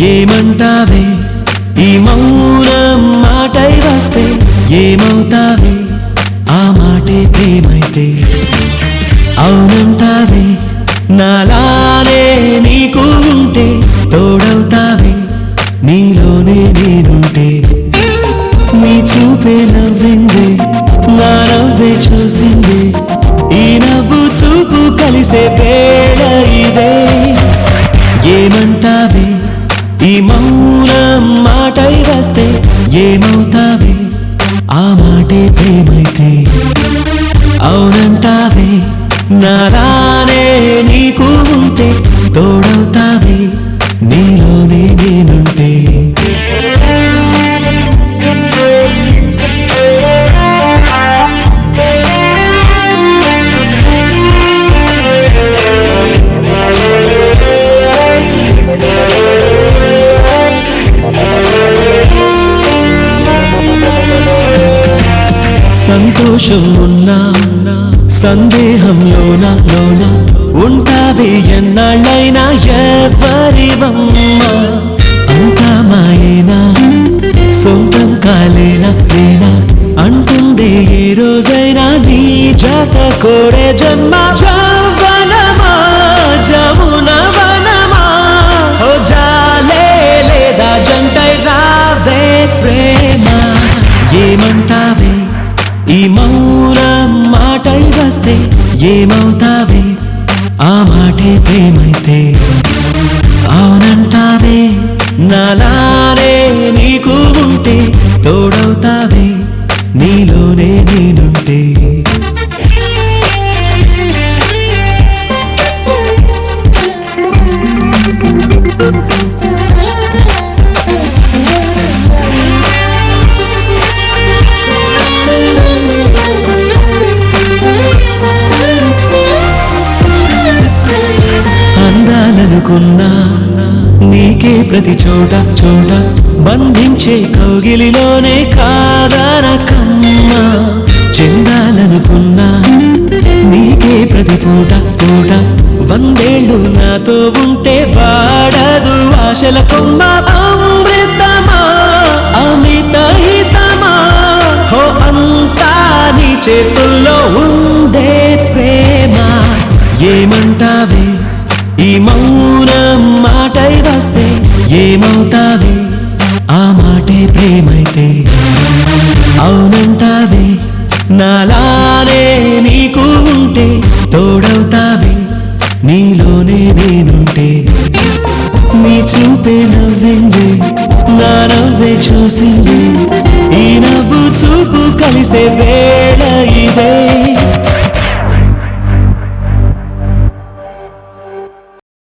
ఏమంటావే ఈ మౌనం మాటై వస్తే ఏమవుతావే ఆ మాటే ప్రేమైతే అవునంటావే నాలానే నీకు ఉంటే తోడవుతావే నీలోనే నేనుంటే నీ చూపే నవ్వింది నా నవ్వే చూసింది ఈ నవ్వు చూపు కలిసే వేళ ఇదే ఏమంటావే ఈ మౌనం మాటై వస్తే ఏమవుతావే ఆ మాటే ప్రేమైతే అవునంటావే నాలానే నీకు ఉంటే తోడవుతావే నీలోనే నేనుంటే సంతోషం ఉన్నా సందేహంలోన ఉంటావే ఎన్నాళ్ళైనా ఎవరివమ్మా అంతా మాయేనా సొంతం కాలేనా లేనా అంటుందే ఏ రోజైనా నీ జత కోరే జన్మ జవనమా జమున వనమా ఓ జాలే లేదా జంటై రావే ప్రేమ ఏమంటావే ఈ మౌనం మాటై వస్తే ఏమవుతావే ఆ మాటే ప్రేమైతే అవునంటావే నాలానే నీకు ఉంటే తోడవుతావే నీలోనే నేనుంటే అందాలనుకున్నా నీకే ప్రతి చోట బంధించే కౌగిలిలోనే కాదనకమ్మా చెందాలనుకున్నా నీకే ప్రతి పూట వందేళ్ళు నాతో ఉంటే వాడదు ఆశల కొమ్మ అమృతమా అమిత హితమా హో అంతా నీ చేతుల్లో ఉందే ప్రేమ ఏమంటావే ఈ మౌనం మాటై వస్తే ఏమవుతావే ఆ మాటే ప్రేమైతే అవునంటావే నాలానే నీకు ఉంటే తోడవుతావే నీలోనే నేనుంటే నీ చూపే నవ్వింది నా నవ్వే చూసింది ఈ నవ్వు చూపు కలిసే వేళ ఇదే